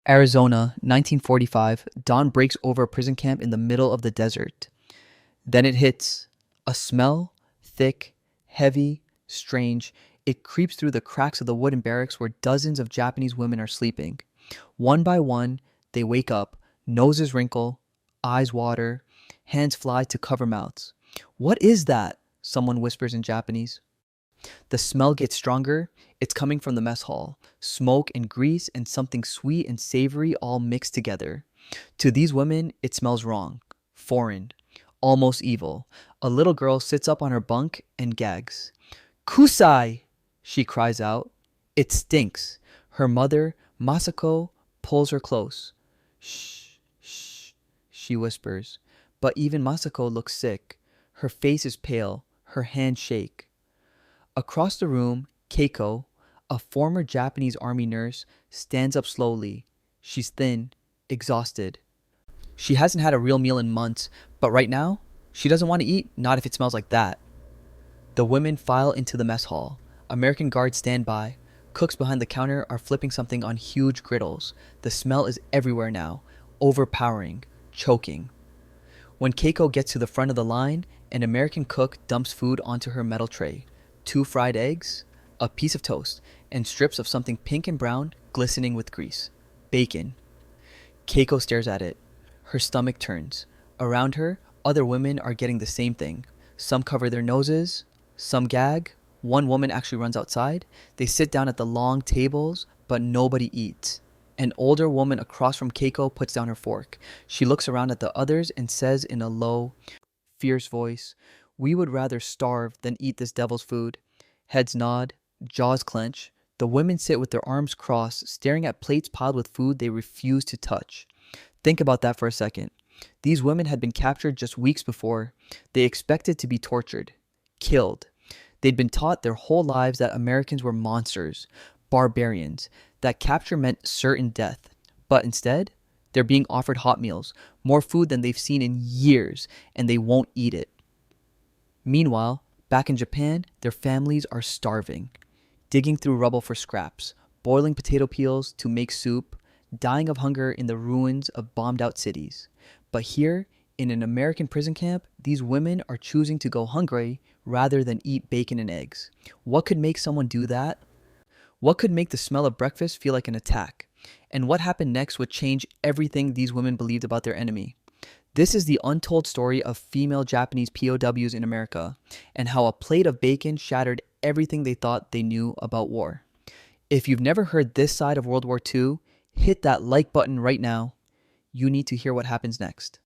Arizona, 1945, dawn breaks over a prison camp in the middle of the desert. Then it hits. A smell, thick, heavy, strange. It creeps through the cracks of the wooden barracks where dozens of Japanese women are sleeping. One by one, they wake up, noses wrinkle, eyes water, hands fly to cover mouths. "What is that?" someone whispers in Japanese. The smell gets stronger. It's coming from the mess hall. Smoke and grease and something sweet and savory all mixed together. To these women, it smells wrong, foreign, almost evil. A little girl sits up on her bunk and gags. "Kusai!" she cries out. "It stinks." Her mother, Masako, pulls her close. "Shh, shh," she whispers. But even Masako looks sick. Her face is pale. Her hands shake. Across the room, Keiko, a former Japanese army nurse, stands up slowly. She's thin, exhausted. She hasn't had a real meal in months, but right now, she doesn't want to eat, not if it smells like that. The women file into the mess hall. American guards stand by. Cooks behind the counter are flipping something on huge griddles. The smell is everywhere now, overpowering, choking. When Keiko gets to the front of the line, an American cook dumps food onto her metal tray. 2 fried eggs, a piece of toast, and strips of something pink and brown glistening with grease. Bacon. Keiko stares at it. Her stomach turns. Around her, other women are getting the same thing. Some cover their noses, some gag. One woman actually runs outside. They sit down at the long tables, but nobody eats. An older woman across from Keiko puts down her fork. She looks around at the others and says in a low, fierce voice, "We would rather starve than eat this devil's food." Heads nod, jaws clench. The women sit with their arms crossed, staring at plates piled with food they refuse to touch. Think about that for a second. These women had been captured just weeks before. They expected to be tortured, killed. They'd been taught their whole lives that Americans were monsters, barbarians, that capture meant certain death. But instead, they're being offered hot meals, more food than they've seen in years, and they won't eat it. Meanwhile, back in Japan, their families are starving, digging through rubble for scraps, boiling potato peels to make soup, dying of hunger in the ruins of bombed-out cities. But here, in an American prison camp, these women are choosing to go hungry rather than eat bacon and eggs. What could make someone do that? What could make the smell of breakfast feel like an attack? And what happened next would change everything these women believed about their enemy. This is the untold story of female Japanese POWs in America, and how a plate of bacon shattered everything they thought they knew about war. If you've never heard this side of World War II, hit that like button right now. You need to hear what happens next.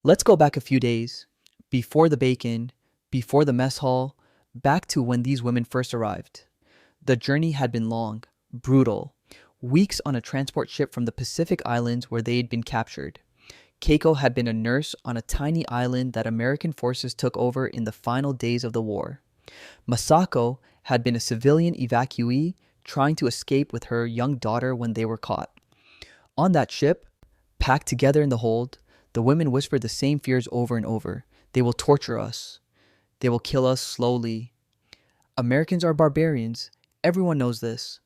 Let's go back a few days, before the bacon, before the mess hall, back to when these women first arrived. The journey had been long, brutal, weeks on a transport ship from the Pacific Islands where they had been captured. Keiko had been a nurse on a tiny island that American forces took over in the final days of the war. Masako had been a civilian evacuee trying to escape with her young daughter when they were caught. On that ship, packed together in the hold, the women whispered the same fears over and over. They will torture us. They will kill us slowly. Americans are barbarians. Everyone knows this.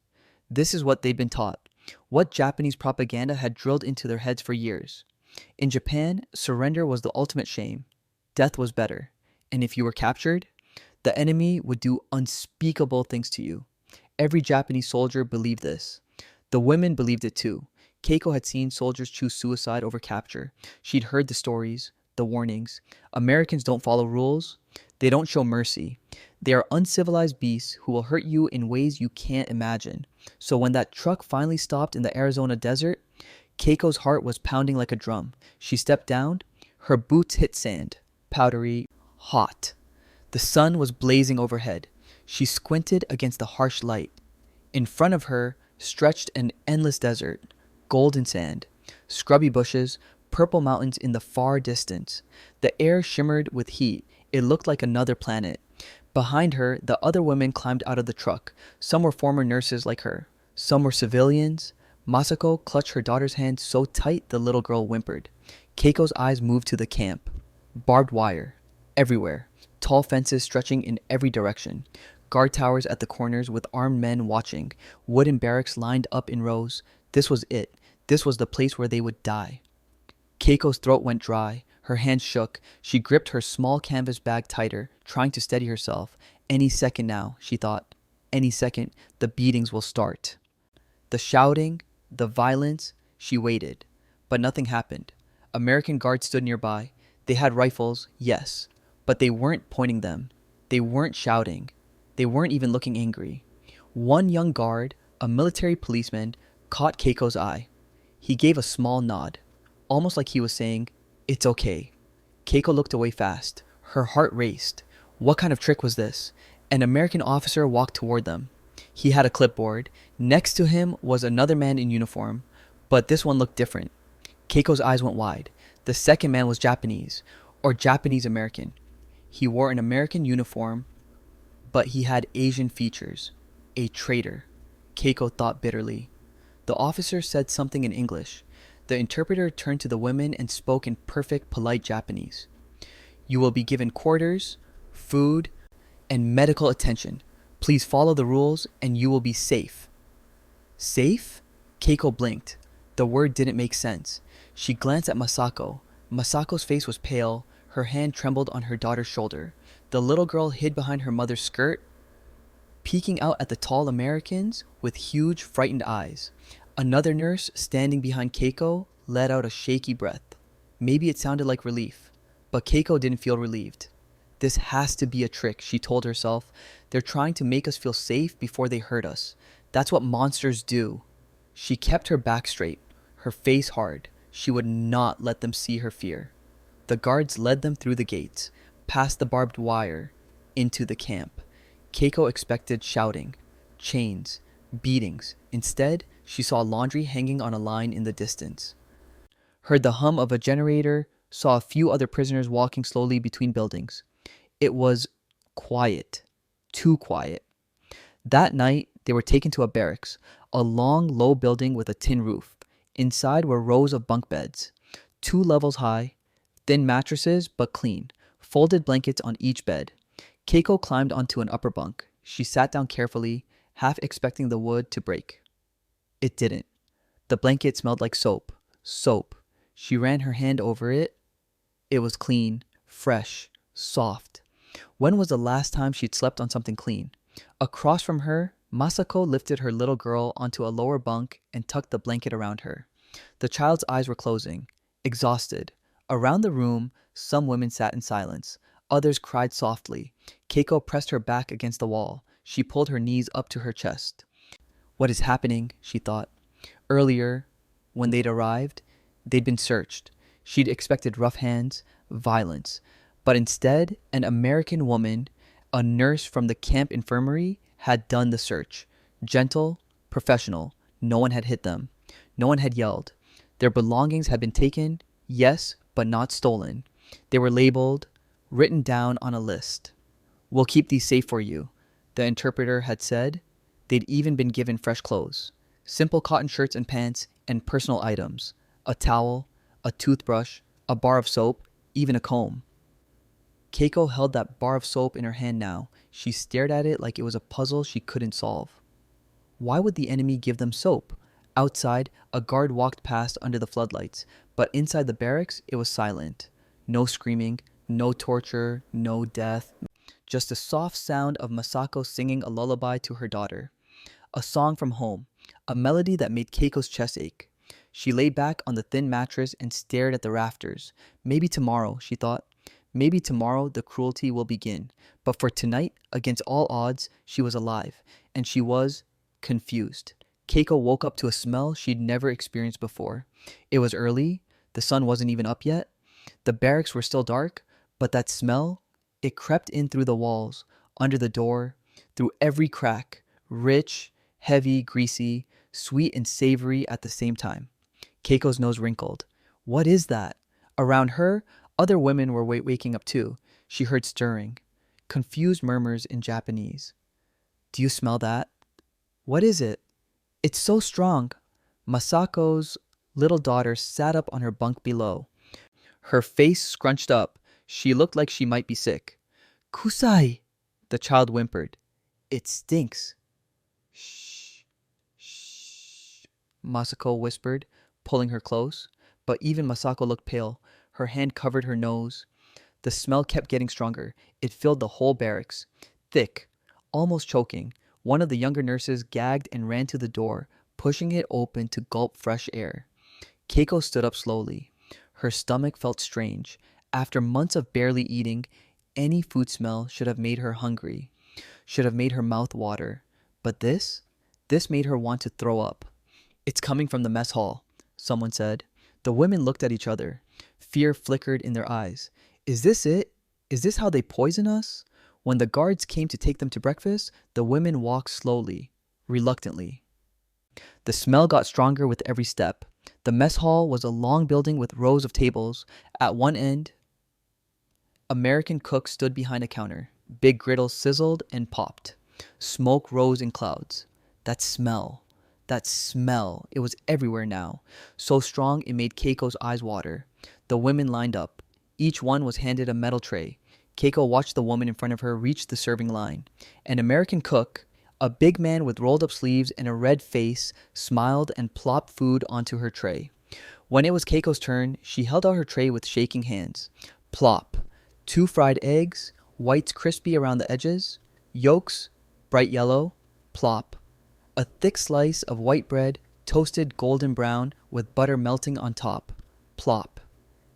This is what they'd been taught, what Japanese propaganda had drilled into their heads for years. In Japan, surrender was the ultimate shame. Death was better. And if you were captured, the enemy would do unspeakable things to you. Every Japanese soldier believed this. The women believed it too. Keiko had seen soldiers choose suicide over capture. She'd heard the stories, the warnings. Americans don't follow rules. They don't show mercy. They are uncivilized beasts who will hurt you in ways you can't imagine. So when that truck finally stopped in the Arizona desert, Keiko's heart was pounding like a drum. She stepped down. Her boots hit sand, powdery, hot. The sun was blazing overhead. She squinted against the harsh light. In front of her stretched an endless desert, golden sand, scrubby bushes, purple mountains in the far distance. The air shimmered with heat. It looked like another planet. Behind her, the other women climbed out of the truck. Some were former nurses like her. Some were civilians. Masako clutched her daughter's hand so tight the little girl whimpered. Keiko's eyes moved to the camp. Barbed wire. Everywhere. Tall fences stretching in every direction. Guard towers at the corners with armed men watching. Wooden barracks lined up in rows. This was it. This was the place where they would die. Keiko's throat went dry. Her hands shook. She gripped her small canvas bag tighter, trying to steady herself. Any second now, she thought. Any second, the beatings will start. The shouting, the violence, she waited. But nothing happened. American guards stood nearby. They had rifles, yes, but they weren't pointing them. They weren't shouting. They weren't even looking angry. One young guard, a military policeman, caught Keiko's eye. He gave a small nod, almost like he was saying, "It's okay." Keiko looked away fast. Her heart raced. What kind of trick was this? An American officer walked toward them. He had a clipboard. Next to him was another man in uniform, but this one looked different. Keiko's eyes went wide. The second man was Japanese, or Japanese American. He wore an American uniform, but he had Asian features. A traitor. Keiko thought bitterly. The officer said something in English. The interpreter turned to the women and spoke in perfect, polite Japanese. "You will be given quarters, food, and medical attention. Please follow the rules and you will be safe." Safe? Keiko blinked. The word didn't make sense. She glanced at Masako. Masako's face was pale. Her hand trembled on her daughter's shoulder. The little girl hid behind her mother's skirt, peeking out at the tall Americans with huge, frightened eyes. Another nurse, standing behind Keiko, let out a shaky breath. Maybe it sounded like relief, but Keiko didn't feel relieved. This has to be a trick, she told herself. They're trying to make us feel safe before they hurt us. That's what monsters do. She kept her back straight, her face hard. She would not let them see her fear. The guards led them through the gates, past the barbed wire, into the camp. Keiko expected shouting, chains, beatings. Instead, she saw laundry hanging on a line in the distance. Heard the hum of a generator, saw a few other prisoners walking slowly between buildings. It was quiet. Too quiet. That night, they were taken to a barracks, a long, low building with a tin roof. Inside were rows of bunk beds, 2 levels high, thin mattresses but clean, folded blankets on each bed. Keiko climbed onto an upper bunk. She sat down carefully, half expecting the wood to break. It didn't. The blanket smelled like soap. Soap. She ran her hand over it. It was clean, fresh, soft. When was the last time she'd slept on something clean? Across from her, Masako lifted her little girl onto a lower bunk and tucked the blanket around her. The child's eyes were closing, exhausted. Around the room, some women sat in silence. Others cried softly. Keiko pressed her back against the wall. She pulled her knees up to her chest. What is happening? She thought. Earlier, when they'd arrived, they'd been searched. She'd expected rough hands, violence. But instead, an American woman, a nurse from the camp infirmary, had done the search. Gentle, professional. No one had hit them. No one had yelled. Their belongings had been taken, yes, but not stolen. They were labeled, written down on a list. "We'll keep these safe for you," the interpreter had said. They'd even been given fresh clothes. Simple cotton shirts and pants and personal items. A towel, a toothbrush, a bar of soap, even a comb. Keiko held that bar of soap in her hand now. She stared at it like it was a puzzle she couldn't solve. Why would the enemy give them soap? Outside, a guard walked past under the floodlights, but inside the barracks, it was silent. No screaming, no torture, no death. Just the soft sound of Masako singing a lullaby to her daughter. A song from home, a melody that made Keiko's chest ache. She lay back on the thin mattress and stared at the rafters. Maybe tomorrow, she thought. Maybe tomorrow the cruelty will begin. But for tonight, against all odds, she was alive. And she was confused. Keiko woke up to a smell she'd never experienced before. It was early. The sun wasn't even up yet. The barracks were still dark. But that smell, it crept in through the walls, under the door, through every crack. Rich, heavy, greasy, sweet and savory at the same time. Keiko's nose wrinkled. What is that? Around her, other women were waking up too. She heard stirring, confused murmurs in Japanese. Do you smell that? What is it? It's so strong. Masako's little daughter sat up on her bunk below. Her face scrunched up. She looked like she might be sick. Kusai, the child whimpered. It stinks. Shh, shh, Masako whispered, pulling her close. But even Masako looked pale. Her hand covered her nose. The smell kept getting stronger. It filled the whole barracks. Thick, almost choking. One of the younger nurses gagged and ran to the door, pushing it open to gulp fresh air. Keiko stood up slowly. Her stomach felt strange. After months of barely eating, any food smell should have made her hungry, should have made her mouth water. But this made her want to throw up. It's coming from the mess hall, someone said. The women looked at each other. Fear flickered in their eyes. Is this it? Is this how they poison us? When the guards came to take them to breakfast, the women walked slowly, reluctantly. The smell got stronger with every step. The mess hall was a long building with rows of tables. At one end, American cook stood behind a counter. Big griddles sizzled and popped. Smoke rose in clouds. That smell. That smell. It was everywhere now. So strong it made Keiko's eyes water. The women lined up. Each one was handed a metal tray. Keiko watched the woman in front of her reach the serving line. An American cook, a big man with rolled up sleeves and a red face, smiled and plopped food onto her tray. When it was Keiko's turn, she held out her tray with shaking hands. Plop. 2 fried eggs, whites crispy around the edges, yolks bright yellow. Plop. A thick slice of white bread, toasted golden brown with butter melting on top. Plop.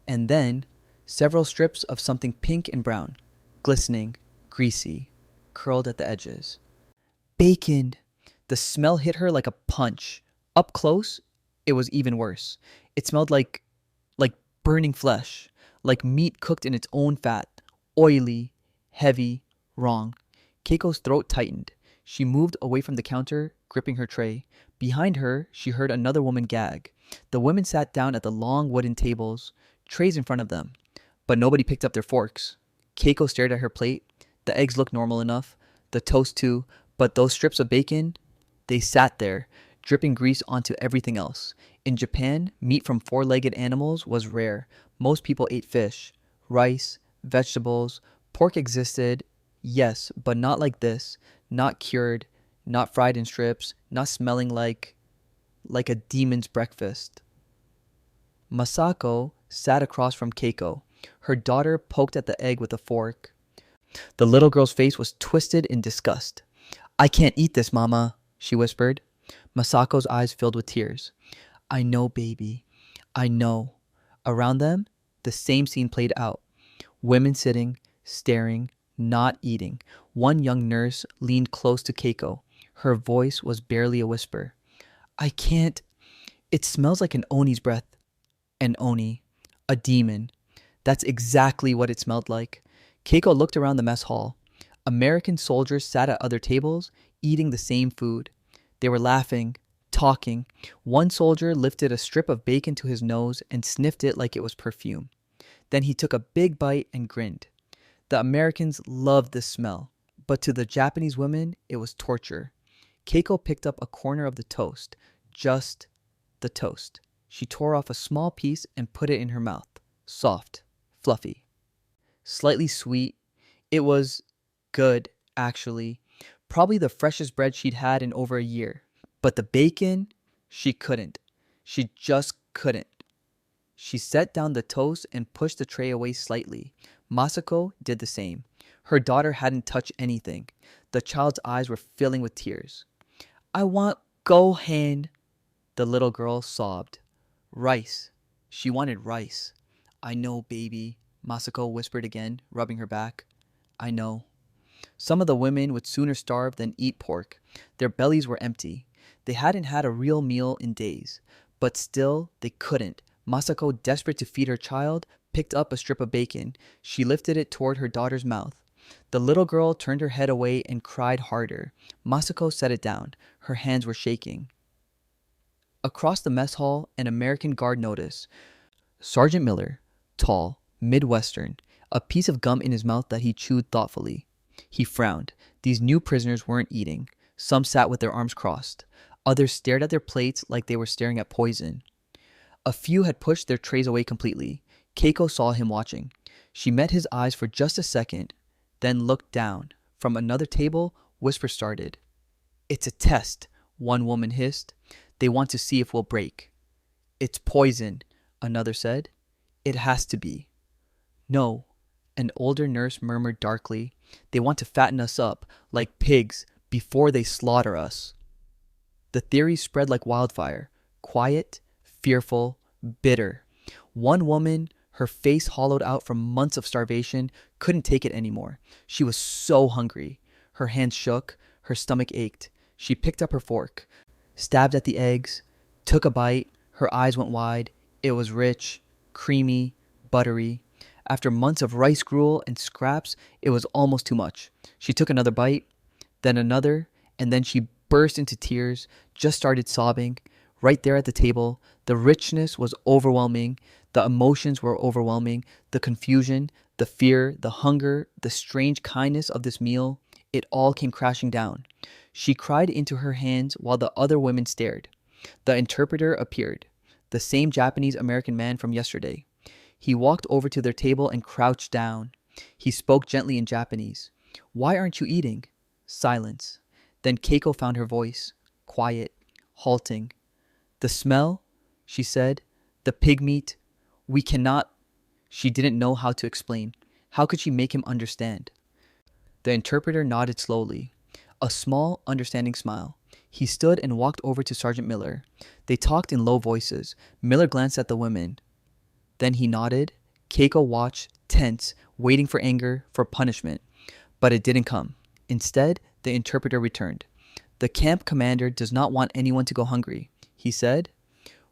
And then several strips of something pink and brown, glistening, greasy, curled at the edges. Bacon! The smell hit her like a punch. Up close, it was even worse. It smelled like burning flesh, like meat cooked in its own fat, oily, heavy, wrong. Keiko's throat tightened. She moved away from the counter, gripping her tray. Behind her, she heard another woman gag. The women sat down at the long wooden tables, trays in front of them. But nobody picked up their forks. Keiko stared at her plate. The eggs looked normal enough. The toast too. But those strips of bacon, they sat there, dripping grease onto everything else. In Japan, meat from 4-legged animals was rare. Most people ate fish, rice, vegetables. Pork existed, yes, but not like this. Not cured, not fried in strips, not smelling like a demon's breakfast. Masako sat across from Keiko. Her daughter poked at the egg with a fork. The little girl's face was twisted in disgust. I can't eat this, Mama, she whispered. Masako's eyes filled with tears. I know, baby. I know. Around them, the same scene played out. Women sitting, staring, not eating. One young nurse leaned close to Keiko. Her voice was barely a whisper. I can't. It smells like an Oni's breath. An Oni. A demon. That's exactly what it smelled like. Keiko looked around the mess hall. American soldiers sat at other tables, eating the same food. They were laughing, talking. One soldier lifted a strip of bacon to his nose and sniffed it like it was perfume. Then he took a big bite and grinned. The Americans loved the smell, but to the Japanese women, it was torture. Keiko picked up a corner of the toast, just the toast. She tore off a small piece and put it in her mouth. Soft, fluffy, slightly sweet. It was good, actually. Probably the freshest bread she'd had in over a year. But the bacon, she couldn't. She just couldn't. She set down the toast and pushed the tray away slightly. Masako did the same. Her daughter hadn't touched anything. The child's eyes were filling with tears. I want Gohan, the little girl sobbed. Rice. She wanted rice. I know, baby, Masako whispered again, rubbing her back. I know. Some of the women would sooner starve than eat pork. Their bellies were empty. They hadn't had a real meal in days. But still, they couldn't. Masako, desperate to feed her child, picked up a strip of bacon. She lifted it toward her daughter's mouth. The little girl turned her head away and cried harder. Masako set it down. Her hands were shaking. Across the mess hall, an American guard noticed. Sergeant Miller, tall, Midwestern, a piece of gum in his mouth that he chewed thoughtfully. He frowned. These new prisoners weren't eating. Some sat with their arms crossed. Others stared at their plates like they were staring at poison. A few had pushed their trays away completely. Keiko saw him watching. She met his eyes for just a second, then looked down. From another table, Whispers started. "It's a test," one woman hissed. "They want to see if we'll break." "It's poison," another said. "It has to be." "No," an older nurse murmured darkly. "They want to fatten us up like pigs before they slaughter us." The theories spread like wildfire, quiet, fearful, bitter. One woman, her face hollowed out from months of starvation, couldn't take it anymore. She was so hungry. Her hands shook, her stomach ached. She picked up her fork, stabbed at the eggs, took a bite. Her eyes went wide. It was rich, creamy, buttery. After months of rice gruel and scraps, it was almost too much. She took another bite, then another, and then she burst into tears, just started sobbing. Right there at the table, the richness was overwhelming, the emotions were overwhelming, the confusion, the fear, the hunger, the strange kindness of this meal, it all came crashing down. She cried into her hands while the other women stared. The interpreter appeared, the same Japanese American man from yesterday. He walked over to their table and crouched down. He spoke gently in Japanese. "Why aren't you eating?" Silence. Then Keiko found her voice, quiet, halting. "The smell," she said. "The pig meat. We cannot." She didn't know how to explain. How could she make him understand? The interpreter nodded slowly. A small, understanding smile. He stood and walked over to Sergeant Miller. They talked in low voices. Miller glanced at the women. Then he nodded. Keiko watched, tense, waiting for anger, for punishment. But it didn't come. Instead, the interpreter returned. "The camp commander does not want anyone to go hungry," he said.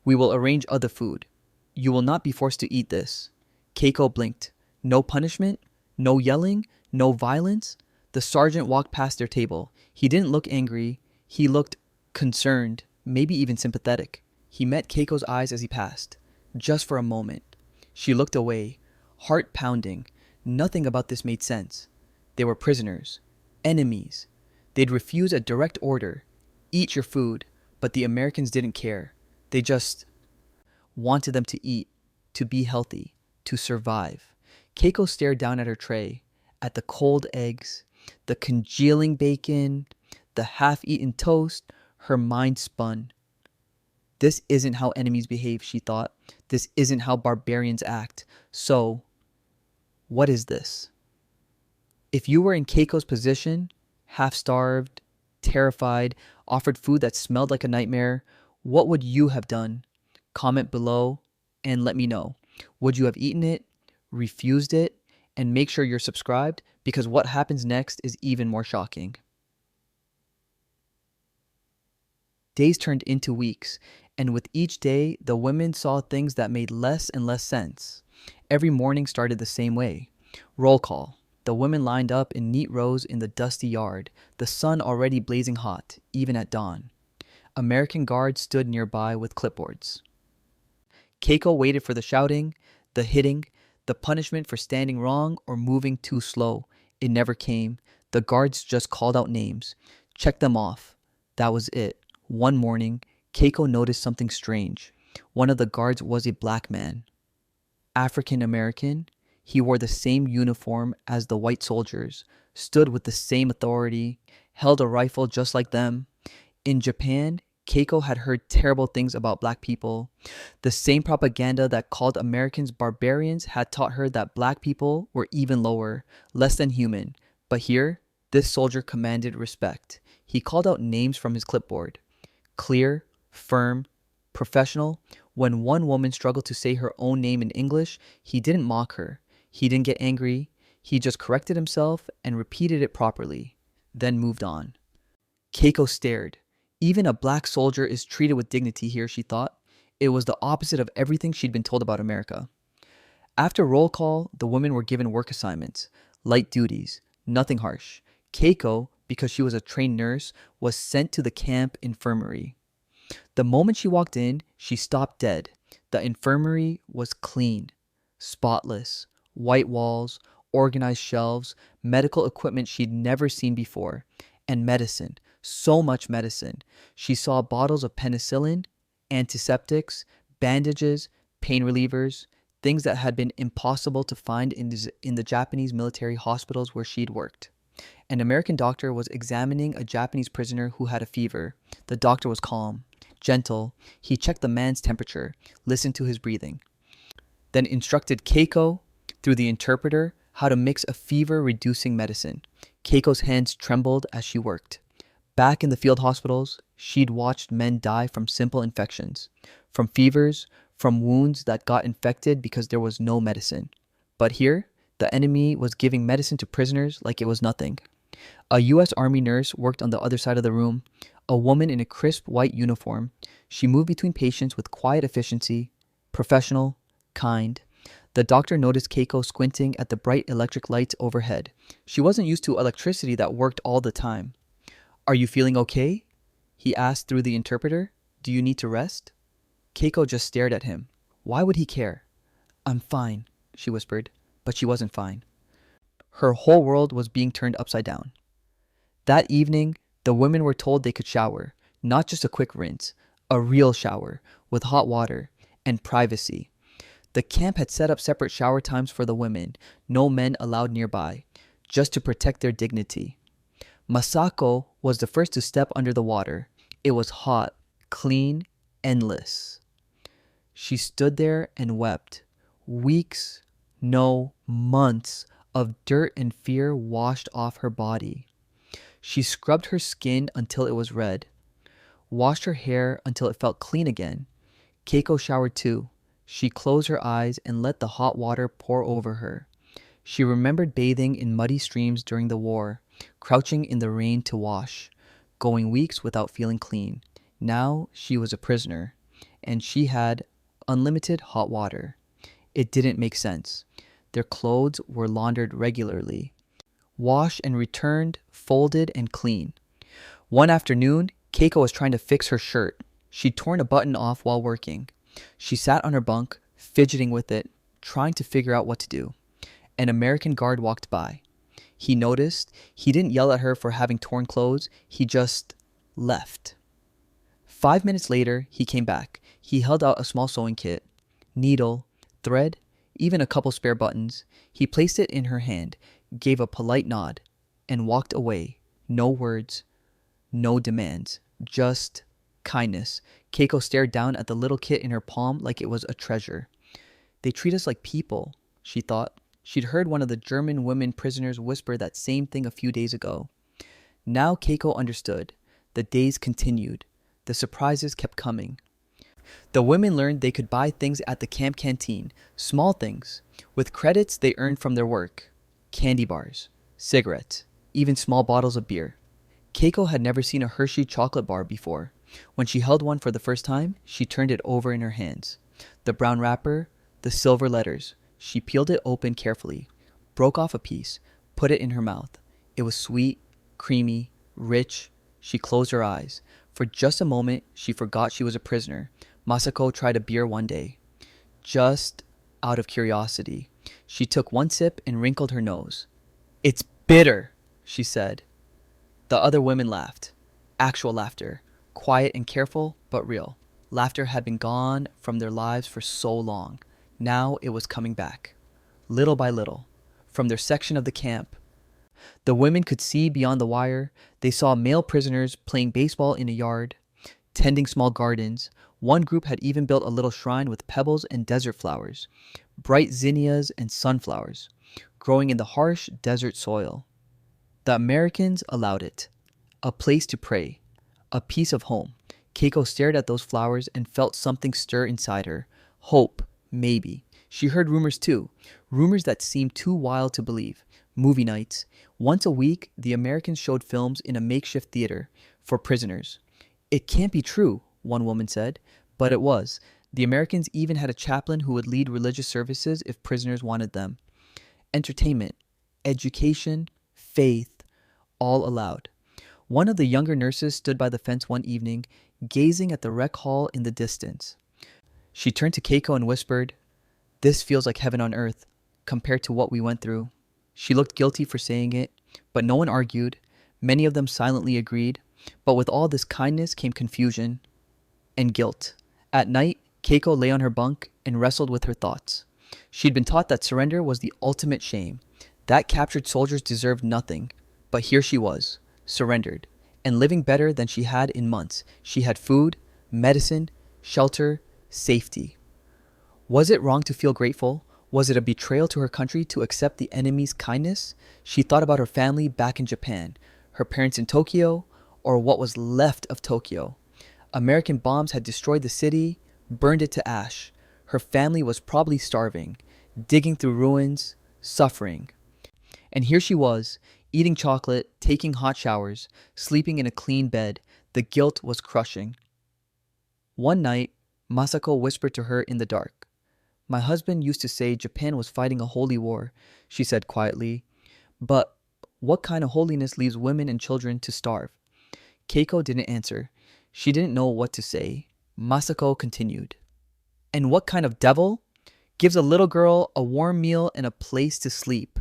"We will arrange other food. You will not be forced to eat this." Keiko blinked. No punishment? No yelling? No violence? The sergeant walked past their table. He didn't look angry. He looked concerned, maybe even sympathetic. He met Keiko's eyes as he passed. Just for a moment. She looked away, heart pounding. Nothing about this made sense. They were prisoners. Enemies. They'd refuse a direct order. Eat your food. But the Americans didn't care. They just wanted them to eat, to be healthy, to survive. Keiko stared down at her tray, at the cold eggs, the congealing bacon, the half-eaten toast. Her mind spun. This isn't how enemies behave, she thought. This isn't how barbarians act. So, what is this? If you were in Keiko's position, half-starved, terrified, offered food that smelled like a nightmare, what would you have done? Comment below and let me know. Would you have eaten it, refused it, and make sure you're subscribed because what happens next is even more shocking. Days turned into weeks, and with each day, the women saw things that made less and less sense. Every morning started the same way. Roll call. The women lined up in neat rows in the dusty yard, the sun already blazing hot, even at dawn. American guards stood nearby with clipboards. Keiko waited for the shouting, the hitting, the punishment for standing wrong or moving too slow. It never came. The guards just called out names. Checked them off. That was it. One morning, Keiko noticed something strange. One of the guards was a black man. African American. He wore the same uniform as the white soldiers, stood with the same authority, held a rifle just like them. In Japan, Keiko had heard terrible things about black people. The same propaganda that called Americans barbarians had taught her that black people were even lower, less than human. But here, this soldier commanded respect. He called out names from his clipboard. Clear, firm, professional. When one woman struggled to say her own name in English, he didn't mock her. He didn't get angry. He just corrected himself and repeated it properly, then moved on. Keiko stared. Even a black soldier is treated with dignity here, she thought. It was the opposite of everything she'd been told about America. After roll call, the women were given work assignments, light duties, nothing harsh. Keiko, because she was a trained nurse, was sent to the camp infirmary. The moment she walked in, she stopped dead. The infirmary was clean, spotless, white walls, organized shelves, medical equipment she'd never seen before, and medicine, so much medicine. She saw bottles of penicillin, antiseptics, bandages, pain relievers, things that had been impossible to find in the Japanese military hospitals where she'd worked. An American doctor was examining a Japanese prisoner who had a fever. The doctor was calm, gentle. He checked the man's temperature, listened to his breathing, then instructed Keiko through the interpreter how to mix a fever-reducing medicine. Keiko's hands trembled as she worked. Back in the field hospitals, she'd watched men die from simple infections, from fevers, from wounds that got infected because there was no medicine. But here, the enemy was giving medicine to prisoners like it was nothing. A U.S. Army nurse worked on the other side of the room, a woman in a crisp white uniform. She moved between patients with quiet efficiency, professional, kind. The doctor noticed Keiko squinting at the bright electric lights overhead. She wasn't used to electricity that worked all the time. "Are you feeling okay?" he asked through the interpreter. "Do you need to rest?" Keiko just stared at him. Why would he care? "I'm fine," she whispered, but she wasn't fine. Her whole world was being turned upside down. That evening, the women were told they could shower, not just a quick rinse, a real shower, with hot water and privacy. The camp had set up separate shower times for the women, no men allowed nearby, just to protect their dignity. Masako was the first to step under the water. It was hot, clean, endless. She stood there and wept. Weeks, no, months of dirt and fear washed off her body. She scrubbed her skin until it was red, washed her hair until it felt clean again. Keiko showered too. She closed her eyes and let the hot water pour over her. She remembered bathing in muddy streams during the war, crouching in the rain to wash, going weeks without feeling clean. Now she was a prisoner, and she had unlimited hot water. It didn't make sense. Their clothes were laundered regularly, washed and returned, folded and clean. One afternoon, Keiko was trying to fix her shirt. She'd torn a button off while working. She sat on her bunk, fidgeting with it, trying to figure out what to do. An American guard walked by. He noticed. He didn't yell at her for having torn clothes. He just left. 5 minutes later, he came back. He held out a small sewing kit, needle, thread, even a couple spare buttons. He placed it in her hand, gave a polite nod, and walked away. No words, no demands, just kindness. Keiko stared down at the little kit in her palm like it was a treasure. They treat us like people, she thought. She'd heard one of the German women prisoners whisper that same thing a few days ago. Now Keiko understood. The days continued. The surprises kept coming. The women learned they could buy things at the camp canteen, small things, with credits they earned from their work. Candy bars, cigarettes, even small bottles of beer. Keiko had never seen a Hershey chocolate bar before. When she held one for the first time, she turned it over in her hands. The brown wrapper, the silver letters. She peeled it open carefully, broke off a piece, put it in her mouth. It was sweet, creamy, rich. She closed her eyes. For just a moment, she forgot she was a prisoner. Masako tried a beer one day, just out of curiosity. She took one sip and wrinkled her nose. "It's bitter," she said. The other women laughed. Actual laughter. Quiet and careful, but real. Laughter had been gone from their lives for so long. Now it was coming back. Little by little. From their section of the camp. The women could see beyond the wire. They saw male prisoners playing baseball in a yard, tending small gardens. One group had even built a little shrine with pebbles and desert flowers, bright zinnias and sunflowers, growing in the harsh desert soil. The Americans allowed it. A place to pray. A piece of home. Keiko stared at those flowers and felt something stir inside her. Hope, maybe. She heard rumors too. Rumors that seemed too wild to believe. Movie nights. Once a week, the Americans showed films in a makeshift theater for prisoners. "It can't be true," one woman said, but it was. The Americans even had a chaplain who would lead religious services if prisoners wanted them. Entertainment, education, faith, all allowed. One of the younger nurses stood by the fence one evening, gazing at the rec hall in the distance. She turned to Keiko and whispered, "This feels like heaven on earth, compared to what we went through." She looked guilty for saying it, but no one argued. Many of them silently agreed. But with all this kindness came confusion and guilt. At night, Keiko lay on her bunk and wrestled with her thoughts. She'd been taught that surrender was the ultimate shame, that captured soldiers deserved nothing. But here she was, surrendered, and living better than she had in months. She had food, medicine, shelter, safety. Was it wrong to feel grateful? Was it a betrayal to her country to accept the enemy's kindness? She thought about her family back in Japan, her parents in Tokyo, or what was left of Tokyo. American bombs had destroyed the city, burned it to ash. Her family was probably starving, digging through ruins, suffering. And here she was, eating chocolate, taking hot showers, sleeping in a clean bed. The guilt was crushing. One night, Masako whispered to her in the dark. "My husband used to say Japan was fighting a holy war," she said quietly. "But what kind of holiness leaves women and children to starve?" Keiko didn't answer. She didn't know what to say. Masako continued. "And what kind of devil gives a little girl a warm meal and a place to sleep?"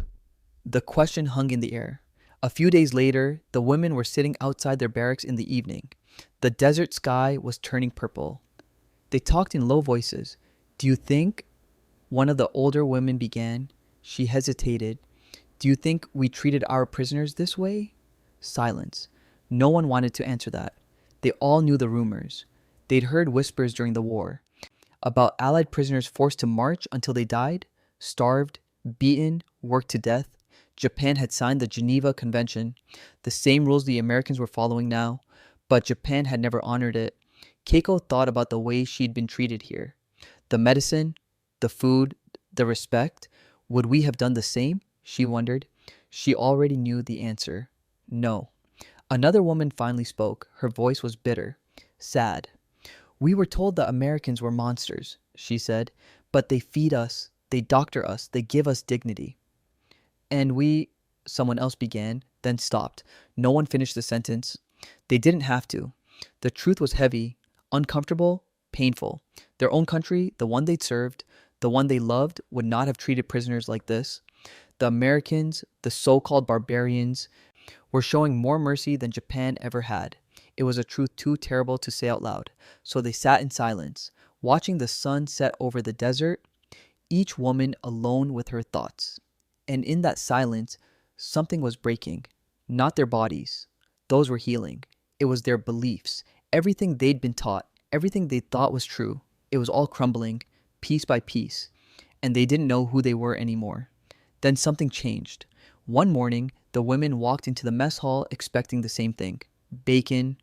The question hung in the air. A few days later, the women were sitting outside their barracks in the evening. The desert sky was turning purple. They talked in low voices. "Do you think," one of the older women began. She hesitated. "Do you think we treated our prisoners this way?" Silence. No one wanted to answer that. They all knew the rumors. They'd heard whispers during the war about Allied prisoners forced to march until they died, starved, beaten, worked to death. Japan had signed the Geneva Convention, the same rules the Americans were following now, but Japan had never honored it. Keiko thought about the way she'd been treated here. The medicine, the food, the respect. Would we have done the same? She wondered. She already knew the answer. No. Another woman finally spoke. Her voice was bitter, sad. "We were told the Americans were monsters," she said, "but they feed us, they doctor us, they give us dignity." "And we," someone else began, then stopped. No one finished the sentence. They didn't have to. The truth was heavy, uncomfortable, painful. Their own country, the one they'd served, the one they loved, would not have treated prisoners like this. The Americans, the so-called barbarians, were showing more mercy than Japan ever had. It was a truth too terrible to say out loud. So they sat in silence, watching the sun set over the desert, each woman alone with her thoughts. And in that silence, something was breaking. Not their bodies. Those were healing. It was their beliefs. Everything they'd been taught, everything they thought was true. It was all crumbling, piece by piece. And they didn't know who they were anymore. Then something changed. One morning, the women walked into the mess hall expecting the same thing. Bacon,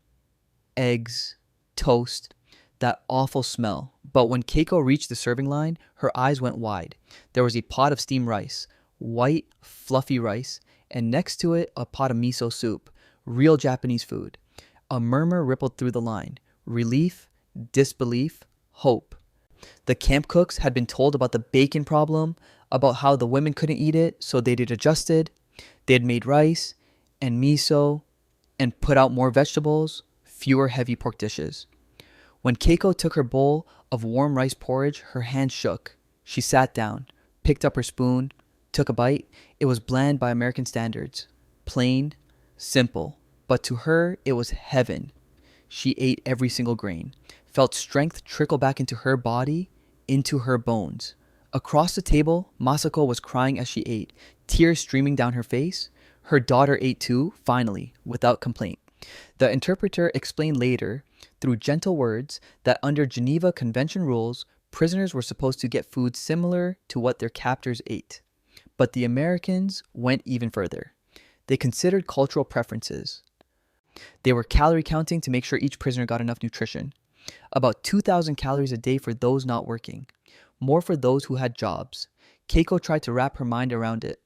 eggs, toast, that awful smell. But when Keiko reached the serving line, her eyes went wide. There was a pot of steamed rice, white, fluffy rice, and next to it, a pot of miso soup, real Japanese food. A murmur rippled through the line. Relief, disbelief, hope. The camp cooks had been told about the bacon problem, about how the women couldn't eat it, so they'd adjusted. They had made rice and miso and put out more vegetables, fewer heavy pork dishes. When Keiko took her bowl of warm rice porridge, her hands shook. She sat down, picked up her spoon, took a bite. It was bland by American standards. Plain, simple. But to her, it was heaven. She ate every single grain, felt strength trickle back into her body, into her bones. Across the table, Masako was crying as she ate, tears streaming down her face. Her daughter ate too, finally, without complaint. The interpreter explained later, through gentle words, that under Geneva Convention rules, prisoners were supposed to get food similar to what their captors ate. But the Americans went even further. They considered cultural preferences. They were calorie counting to make sure each prisoner got enough nutrition. About 2,000 calories a day for those not working. More for those who had jobs. Keiko tried to wrap her mind around it.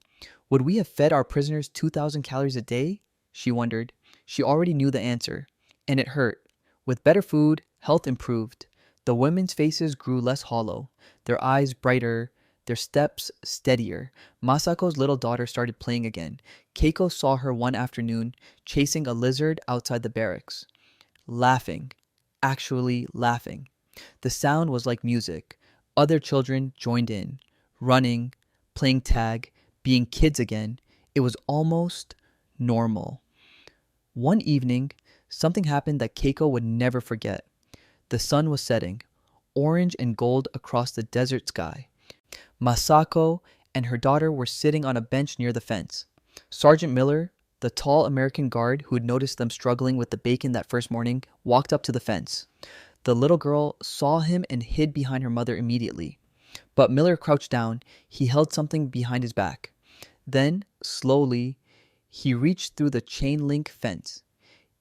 Would we have fed our prisoners 2,000 calories a day? She wondered. She already knew the answer. And it hurt. With better food, health improved. The women's faces grew less hollow, their eyes brighter, their steps steadier. Masako's little daughter started playing again. Keiko saw her one afternoon chasing a lizard outside the barracks. Laughing. Actually laughing. The sound was like music. Other children joined in. Running, playing tag, being kids again. It was almost normal. One evening, something happened that Keiko would never forget. The sun was setting, orange and gold across the desert sky. Masako and her daughter were sitting on a bench near the fence. Sergeant Miller, The tall American guard who had noticed them struggling with the bacon that first morning walked up to the fence. The little girl saw him and hid behind her mother immediately. But Miller crouched down. He held something behind his back. Then, slowly, he reached through the chain link fence.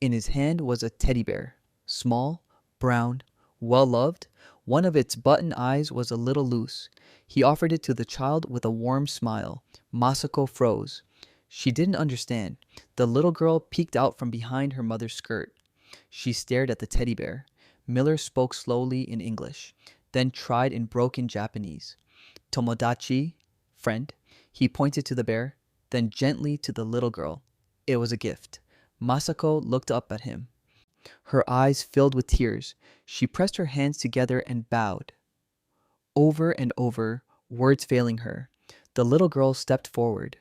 In his hand was a teddy bear, small, brown, well loved. One of its button eyes was a little loose. He offered it to the child with a warm smile. Masako froze. She didn't understand. The little girl peeked out from behind her mother's skirt. She stared at the teddy bear. Miller spoke slowly in English, then tried in broken Japanese. Tomodachi, friend. He pointed to the bear, then gently to the little girl. It was a gift. Masako looked up at him. Her eyes filled with tears. She pressed her hands together and bowed. Over and over, words failing her, the little girl stepped forward.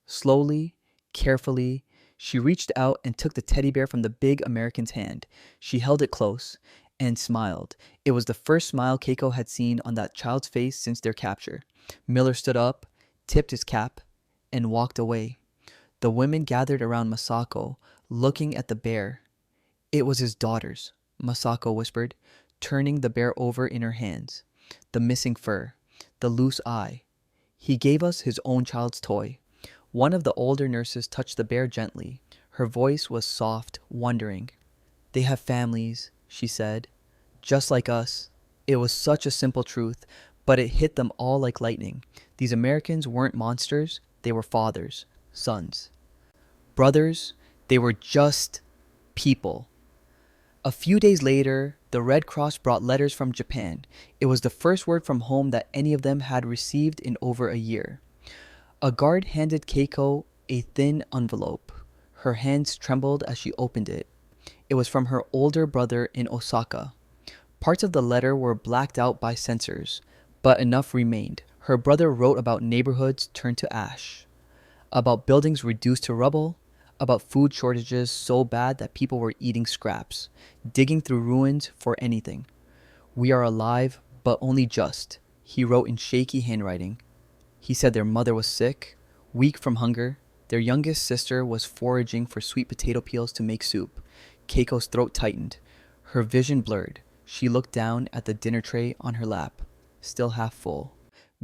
Slowly, carefully, she reached out and took the teddy bear from the big American's hand. She held it close and smiled. It was the first smile Keiko had seen on that child's face since their capture. Miller stood up, tipped his cap, and walked away. The women gathered around Masako, looking at the bear. It was his daughter's, Masako whispered, turning the bear over in her hands. The missing fur, the loose eye. He gave us his own child's toy. One of the older nurses touched the bear gently. Her voice was soft, wondering. They have families, she said, just like us. It was such a simple truth, but it hit them all like lightning. These Americans weren't monsters. They were fathers, sons, brothers. They were just people. A few days later, the Red Cross brought letters from Japan. It was the first word from home that any of them had received in over a year. A guard handed Keiko a thin envelope. Her hands trembled as she opened it. It was from her older brother in Osaka. Parts of the letter were blacked out by censors, but enough remained. Her brother wrote about neighborhoods turned to ash, about buildings reduced to rubble, about food shortages so bad that people were eating scraps, digging through ruins for anything. We are alive, but only just, he wrote in shaky handwriting. He said their mother was sick, weak from hunger. Their youngest sister was foraging for sweet potato peels to make soup. Keiko's throat tightened. Her vision blurred. She looked down at the dinner tray on her lap, still half full.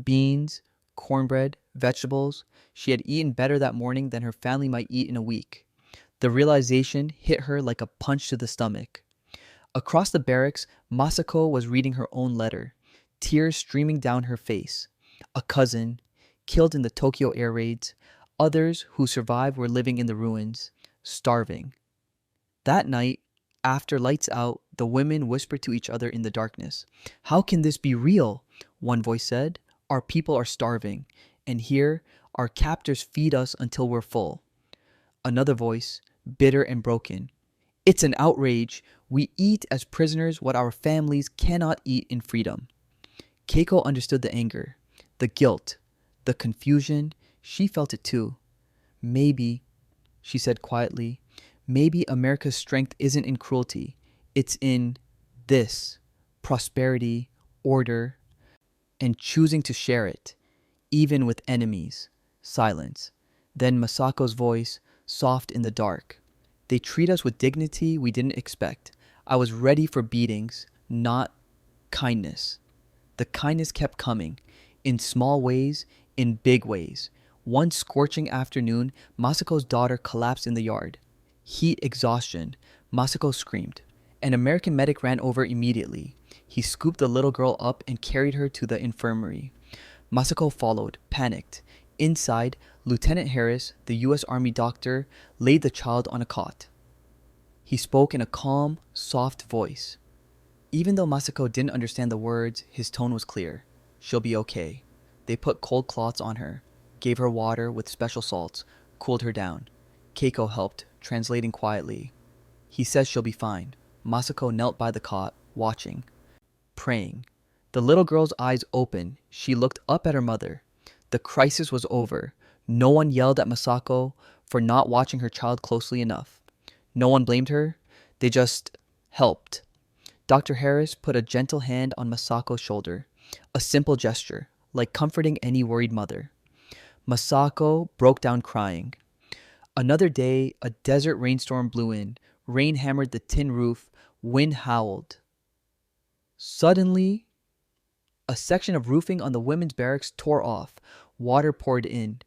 Beans, cornbread, vegetables. She had eaten better that morning than her family might eat in a week. The realization hit her like a punch to the stomach. Across the barracks, Masako was reading her own letter, tears streaming down her face. A cousin, killed in the Tokyo air raids. Others who survived were living in the ruins, starving. That night, after lights out, the women whispered to each other in the darkness. How can this be real? One voice said. Our people are starving, and here, our captors feed us until we're full. Another voice, bitter and broken. It's an outrage. We eat as prisoners what our families cannot eat in freedom. Keiko understood the anger, the guilt, the confusion. She felt it too. Maybe, she said quietly, maybe America's strength isn't in cruelty. It's in this, prosperity, order, and choosing to share it, even with enemies. Silence. Then Masako's voice, soft in the dark. They treat us with dignity we didn't expect. I was ready for beatings, not kindness. The kindness kept coming, in small ways, in big ways. One scorching afternoon, Masako's daughter collapsed in the yard. Heat exhaustion. Masako screamed. An American medic ran over immediately. He scooped the little girl up and carried her to the infirmary. Masako followed, panicked. Inside, Lieutenant Harris, the U.S. Army doctor, laid the child on a cot. He spoke in a calm, soft voice. Even though Masako didn't understand the words, his tone was clear. She'll be okay. They put cold cloths on her, gave her water with special salts, cooled her down. Keiko helped, translating quietly. He says she'll be fine. Masako knelt by the cot, watching, praying. The little girl's eyes opened. She looked up at her mother. The crisis was over. No one yelled at Masako for not watching her child closely enough. No one blamed her. They just helped. Dr. Harris put a gentle hand on Masako's shoulder. A simple gesture, like comforting any worried mother. Masako broke down crying. Another day, a desert rainstorm blew in. Rain hammered the tin roof. Wind howled. Suddenly, a section of roofing on the women's barracks tore off. Water poured in.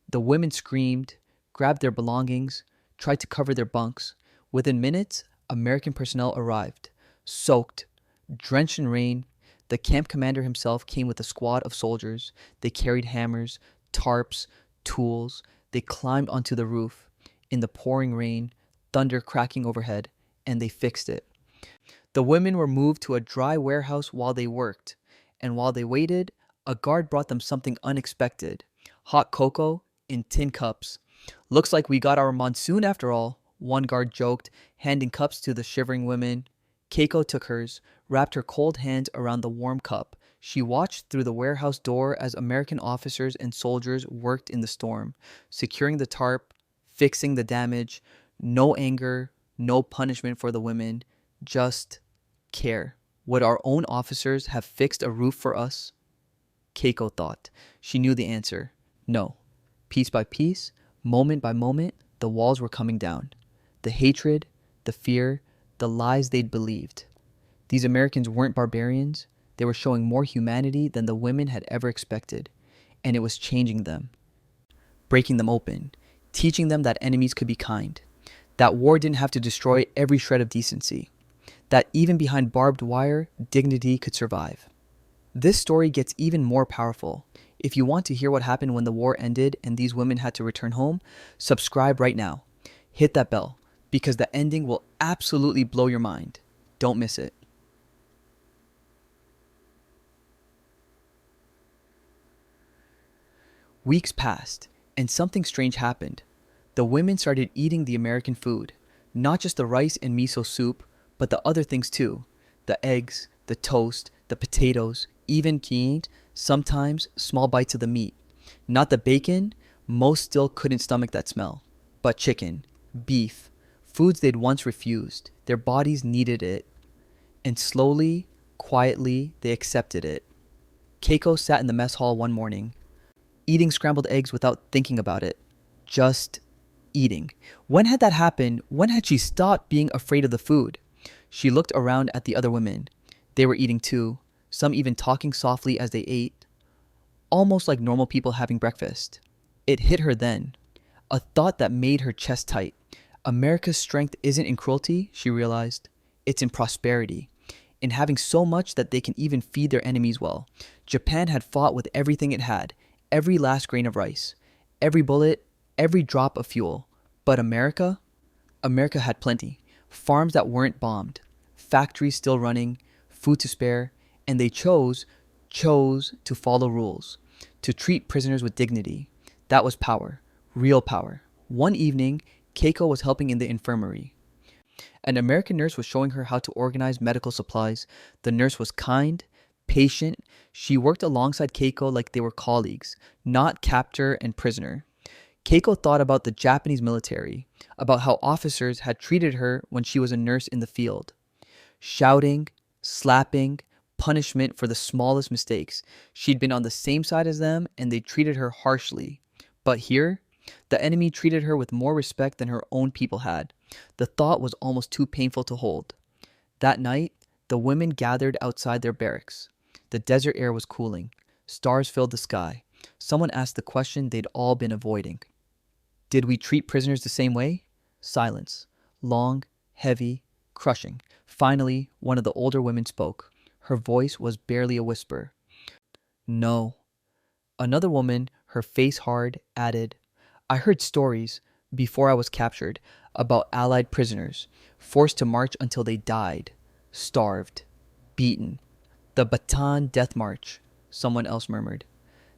The women screamed, grabbed their belongings, tried to cover their bunks. Within minutes, American personnel arrived. Soaked, drenched in rain, the camp commander himself came with a squad of soldiers. They carried hammers, tarps, tools. They climbed onto the roof. In the pouring rain, thunder cracking overhead, and they fixed it. The women were moved to a dry warehouse while they worked, and while they waited, a guard brought them something unexpected: hot cocoa in tin cups. "Looks like we got our monsoon after all," one guard joked, handing cups to the shivering women. Keiko took hers, wrapped her cold hands around the warm cup. She watched through the warehouse door as American officers and soldiers worked in the storm, securing the tarp, fixing the damage. No anger, no punishment for the women, just care. Would our own officers have fixed a roof for us? Keiko thought. She knew the answer. No. Piece by piece, moment by moment, the walls were coming down. The hatred, the fear, the lies they'd believed. These Americans weren't barbarians. They were showing more humanity than the women had ever expected. And it was changing them, breaking them open, teaching them that enemies could be kind, that war didn't have to destroy every shred of decency, that even behind barbed wire, dignity could survive. This story gets even more powerful. If you want to hear what happened when the war ended and these women had to return home, subscribe right now. Hit that bell, because the ending will absolutely blow your mind. Don't miss it. Weeks passed, and something strange happened. The women started eating the American food, not just the rice and miso soup, but the other things too: the eggs, the toast, the potatoes, even sometimes small bites of the meat. Not the bacon, most still couldn't stomach that smell, but chicken, beef, foods they'd once refused. Their bodies needed it, and slowly, quietly, they accepted it. Keiko sat in the mess hall one morning, eating scrambled eggs without thinking about it. Just eating. When had that happened? When had she stopped being afraid of the food? She looked around at the other women. They were eating too, some even talking softly as they ate, almost like normal people having breakfast. It hit her then, a thought that made her chest tight. America's strength isn't in cruelty, she realized. It's in prosperity, in having so much that they can even feed their enemies well. Japan had fought with everything it had, every last grain of rice, every bullet, every drop of fuel. But America? America had plenty. Farms that weren't bombed, factories still running, food to spare, and they chose to follow rules, to treat prisoners with dignity. That was power, real power. One evening, Keiko was helping in the infirmary. An American nurse was showing her how to organize medical supplies. The nurse was kind, patient. She worked alongside Keiko like they were colleagues, not captor and prisoner. Keiko thought about the Japanese military, about how officers had treated her when she was a nurse in the field. Shouting, slapping, punishment for the smallest mistakes. She'd been on the same side as them and they treated her harshly. But here, the enemy treated her with more respect than her own people had. The thought was almost too painful to hold. That night, the women gathered outside their barracks. The desert air was cooling. Stars filled the sky. Someone asked the question they'd all been avoiding. Did we treat prisoners the same way? Silence. Long, heavy, crushing. Finally, one of the older women spoke. Her voice was barely a whisper. No. Another woman, her face hard, added, I heard stories, before I was captured, about Allied prisoners, forced to march until they died, starved, beaten. The Bataan Death March, someone else murmured.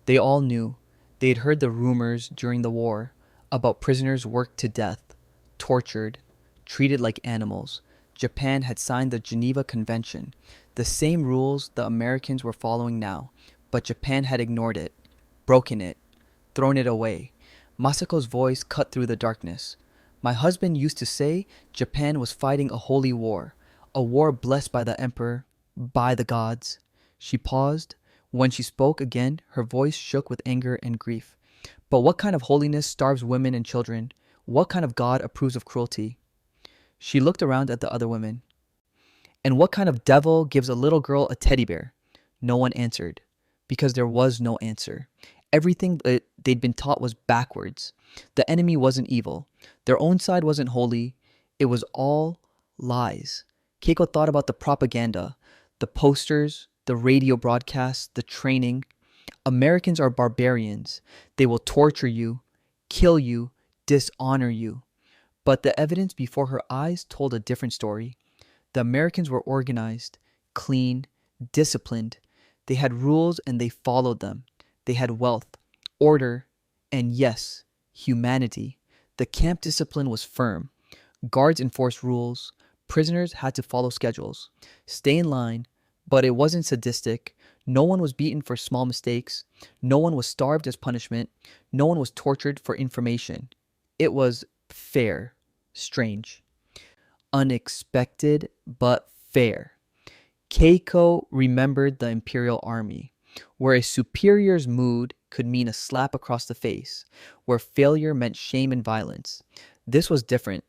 They all knew. They'd heard the rumors during the war about prisoners worked to death, tortured, treated like animals. Japan had signed the Geneva Convention, the same rules the Americans were following now, but Japan had ignored it, broken it, thrown it away. Masako's voice cut through the darkness. My husband used to say Japan was fighting a holy war, a war blessed by the emperor, by the gods. She paused. When she spoke again, her voice shook with anger and grief. But what kind of holiness starves women and children? What kind of God approves of cruelty? She looked around at the other women. And what kind of devil gives a little girl a teddy bear? No one answered, because there was no answer. Everything that they'd been taught was backwards. The enemy wasn't evil. Their own side wasn't holy. It was all lies. Keiko thought about the propaganda, the posters, the radio broadcasts, the training. Americans are barbarians. They will torture you, kill you, dishonor you. But the evidence before her eyes told a different story. The Americans were organized, clean, disciplined. They had rules and they followed them. They had wealth, order, and yes, humanity. The camp discipline was firm. Guards enforced rules. Prisoners had to follow schedules. Stay in line, but it wasn't sadistic. No one was beaten for small mistakes. No one was starved as punishment. No one was tortured for information. It was fair, strange, unexpected, but fair. Keiko remembered the Imperial Army, where a superior's mood could mean a slap across the face, where failure meant shame and violence. This was different.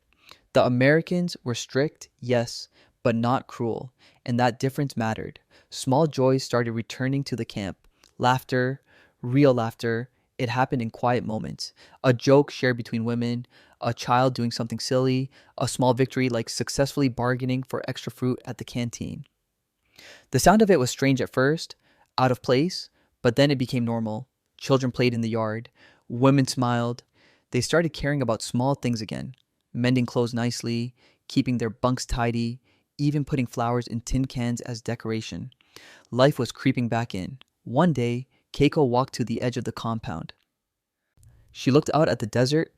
The Americans were strict, yes, but not cruel, and that difference mattered. Small joys started returning to the camp. Laughter, real laughter. It happened in quiet moments. A joke shared between women, a child doing something silly, a small victory like successfully bargaining for extra fruit at the canteen. The sound of it was strange at first, out of place, but then it became normal. Children played in the yard. Women smiled. They started caring about small things again, mending clothes nicely, keeping their bunks tidy, even putting flowers in tin cans as decoration. Life was creeping back in. One day, Keiko walked to the edge of the compound. She looked out at the desert.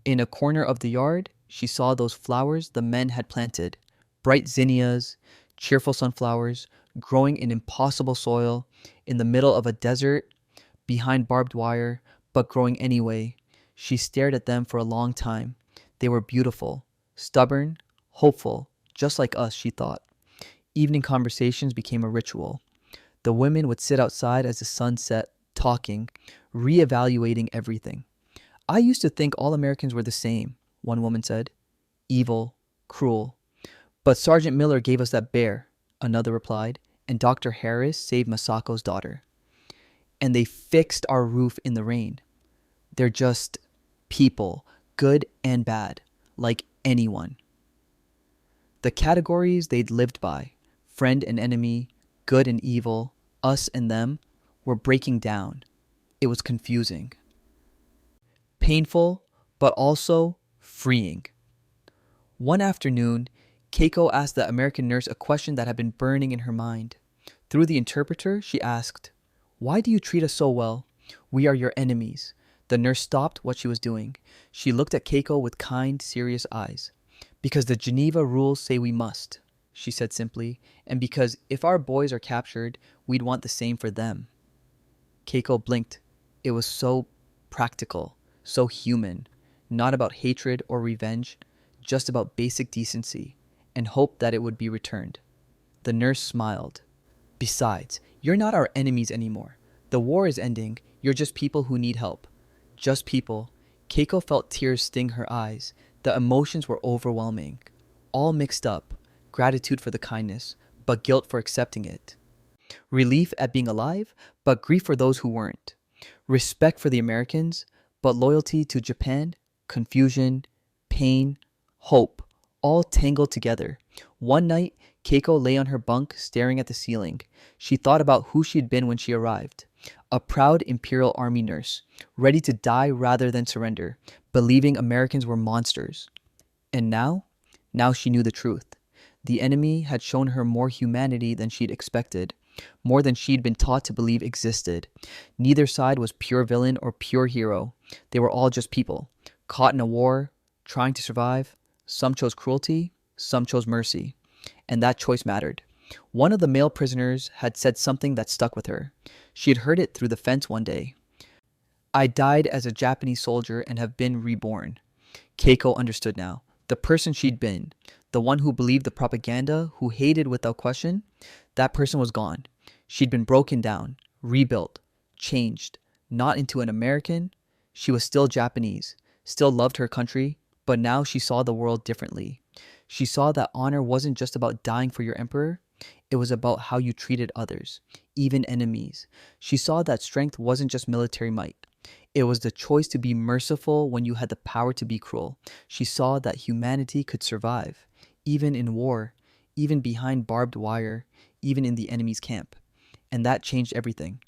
In a corner of the yard, she saw those flowers the men had planted. Bright zinnias, cheerful sunflowers, growing in impossible soil, in the middle of a desert, behind barbed wire, but growing anyway. She stared at them for a long time. They were beautiful, stubborn, hopeful, just like us, she thought. Evening conversations became a ritual. The women would sit outside as the sun set, talking, reevaluating everything. I used to think all Americans were the same, one woman said. Evil, cruel. But Sergeant Miller gave us that bear, another replied, and Dr. Harris saved Masako's daughter. And they fixed our roof in the rain. They're just people, good and bad, like anyone. The categories they'd lived by, friend and enemy, good and evil, us and them, were breaking down. It was confusing. Painful, but also freeing. One afternoon, Keiko asked the American nurse a question that had been burning in her mind. Through the interpreter, she asked, "Why do you treat us so well? We are your enemies." The nurse stopped what she was doing. She looked at Keiko with kind, serious eyes. "Because the Geneva rules say we must," she said simply, "and because if our boys are captured, we'd want the same for them." Keiko blinked. It was so practical, so human, not about hatred or revenge, just about basic decency, and hope that it would be returned. The nurse smiled. "Besides, you're not our enemies anymore. The war is ending. You're just people who need help." Just people. Keiko felt tears sting her eyes. The emotions were overwhelming. All mixed up. Gratitude for the kindness, but guilt for accepting it. Relief at being alive, but grief for those who weren't. Respect for the Americans, but loyalty to Japan. Confusion, pain, hope, all tangled together. One night, Keiko lay on her bunk staring at the ceiling. She thought about who she'd been when she arrived. A proud Imperial Army nurse, ready to die rather than surrender, believing Americans were monsters. And now? Now she knew the truth. The enemy had shown her more humanity than she'd expected, more than she'd been taught to believe existed. Neither side was pure villain or pure hero. They were all just people, caught in a war, trying to survive. Some chose cruelty, some chose mercy. And that choice mattered. One of the male prisoners had said something that stuck with her. She had heard it through the fence one day. "I died as a Japanese soldier and have been reborn." Keiko understood now. The person she'd been, the one who believed the propaganda, who hated without question, that person was gone. She'd been broken down, rebuilt, changed, not into an American. She was still Japanese, still loved her country, but now she saw the world differently. She saw that honor wasn't just about dying for your emperor, it was about how you treated others, even enemies. She saw that strength wasn't just military might. It was the choice to be merciful when you had the power to be cruel. She saw that humanity could survive, even in war, even behind barbed wire, even in the enemy's camp. And that changed everything.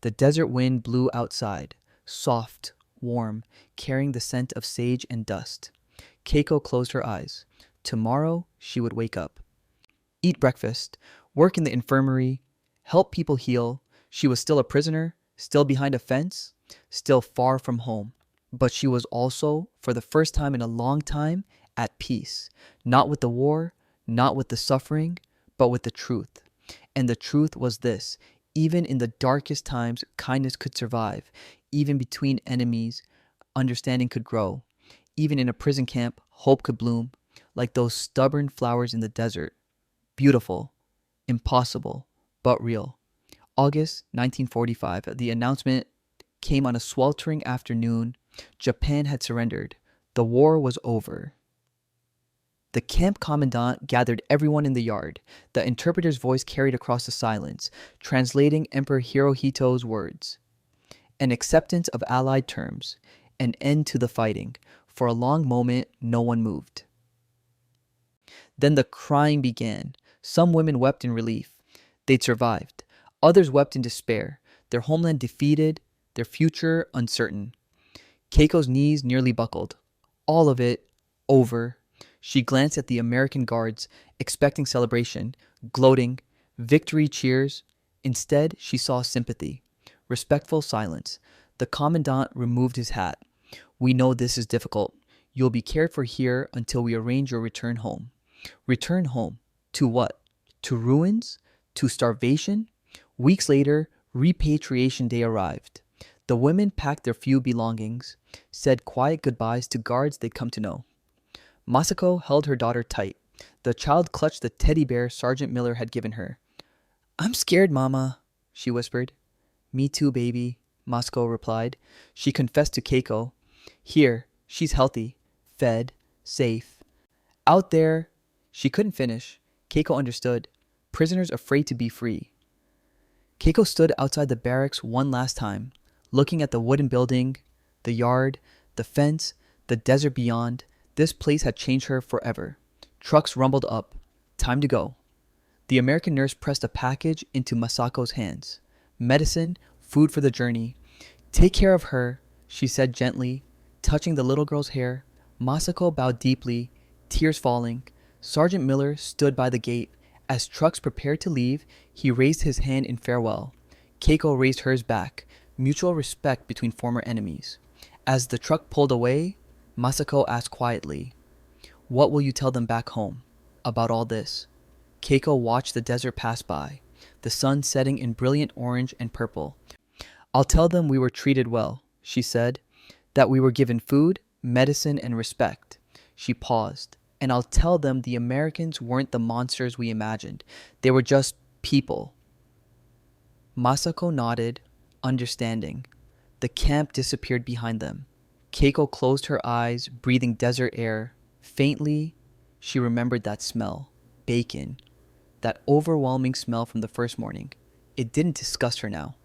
The desert wind blew outside, soft, warm, carrying the scent of sage and dust. Keiko closed her eyes. Tomorrow, she would wake up, eat breakfast, work in the infirmary, help people heal. She was still a prisoner, still behind a fence, still far from home. But she was also, for the first time in a long time, at peace. Not with the war, not with the suffering, but with the truth. And the truth was this: even in the darkest times, kindness could survive. Even between enemies, understanding could grow. Even in a prison camp, hope could bloom, like those stubborn flowers in the desert. Beautiful, impossible, but real. August 1945, the announcement came on a sweltering afternoon. Japan had surrendered. The war was over. The camp commandant gathered everyone in the yard. The interpreter's voice carried across the silence, translating Emperor Hirohito's words. An acceptance of Allied terms. An end to the fighting. For a long moment, no one moved. Then the crying began. Some women wept in relief. They'd survived. Others wept in despair, their homeland defeated, their future uncertain. Keiko's knees nearly buckled. All of it over. She glanced at the American guards, expecting celebration, gloating, victory cheers. Instead, she saw sympathy, respectful silence. The commandant removed his hat. "We know this is difficult. You'll be cared for here until we arrange your return home." Return home? To what? To ruins? To starvation? Weeks later, repatriation day arrived. The women packed their few belongings, said quiet goodbyes to guards they'd come to know. Masako held her daughter tight. The child clutched the teddy bear Sergeant Miller had given her. "I'm scared, Mama," she whispered. "Me too, baby," Masako replied. She confessed to Keiko. Here, she's healthy, fed, safe. Out there, she couldn't finish. Keiko understood. Prisoners afraid to be free. Keiko stood outside the barracks one last time, looking at the wooden building, the yard, the fence, the desert beyond. This place had changed her forever. Trucks rumbled up. Time to go. The American nurse pressed a package into Masako's hands. Medicine, food for the journey. "Take care of her," she said gently, touching the little girl's hair. Masako bowed deeply, tears falling. Sergeant Miller stood by the gate. As trucks prepared to leave, he raised his hand in farewell. Keiko raised hers back, mutual respect between former enemies. As the truck pulled away, Masako asked quietly, "What will you tell them back home about all this?" Keiko watched the desert pass by, the sun setting in brilliant orange and purple. "I'll tell them we were treated well," she said, "that we were given food, medicine, and respect." She paused. "And I'll tell them the Americans weren't the monsters we imagined. They were just people." Masako nodded, understanding. The camp disappeared behind them. Keiko closed her eyes, breathing desert air. Faintly, she remembered that smell. Bacon. That overwhelming smell from the first morning. It didn't disgust her now.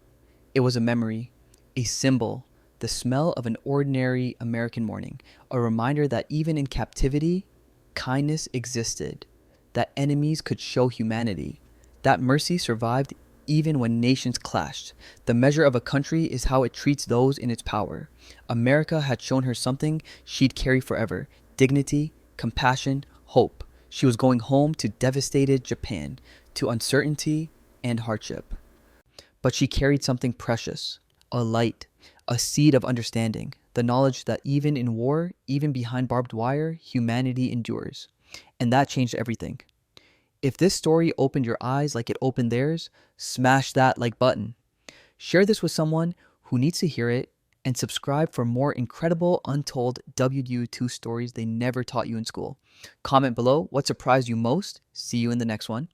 It was a memory, a symbol, the smell of an ordinary American morning, a reminder that even in captivity, kindness existed, that enemies could show humanity, that mercy survived even when nations clashed. The measure of a country is how it treats those in its power. America had shown her something she'd carry forever: dignity, compassion, hope. She was going home to devastated Japan, to uncertainty and hardship. But she carried something precious, a light, a seed of understanding, the knowledge that even in war, even behind barbed wire, humanity endures. And that changed everything. If this story opened your eyes like it opened theirs, smash that like button. Share this with someone who needs to hear it, and subscribe for more incredible untold WW2 stories they never taught you in school. Comment below what surprised you most. See you in the next one.